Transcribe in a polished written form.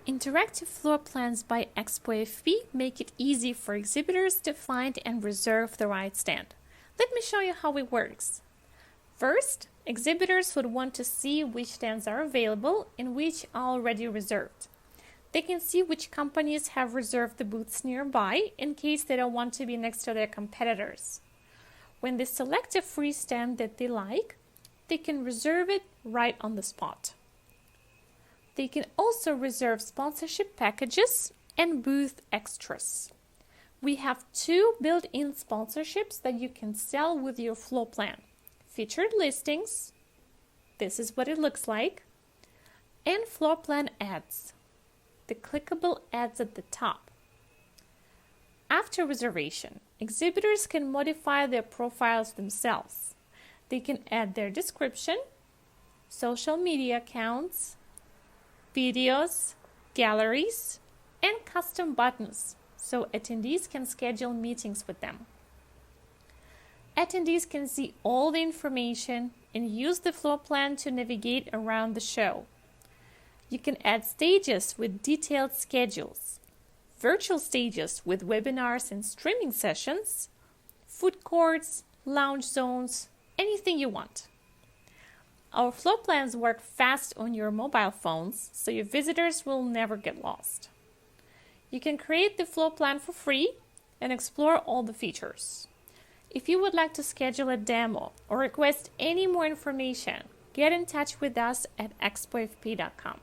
Interactive floor plans by ExpoFP make it easy for exhibitors to find and reserve the right stand. Let me show you how it works. First, exhibitors would want to see which stands are available and which are already reserved. They can see which companies have reserved the booths nearby in case they don't want to be next to their competitors. When they select a free stand that they like, they can reserve it right on the spot. They can also reserve sponsorship packages and booth extras. We have 2 built-in sponsorships that you can sell with your floor plan. Featured listings, this is what it looks like, and floor plan ads, the clickable ads at the top. After reservation, exhibitors can modify their profiles themselves. They can add their description, social media accounts, videos, galleries, and custom buttons, so attendees can schedule meetings with them. Attendees can see all the information and use the floor plan to navigate around the show. You can add stages with detailed schedules, virtual stages with webinars and streaming sessions, food courts, lounge zones, anything you want. Our floor plans work fast on your mobile phones, so your visitors will never get lost. You can create the floor plan for free and explore all the features. If you would like to schedule a demo or request any more information, get in touch with us at expofp.com.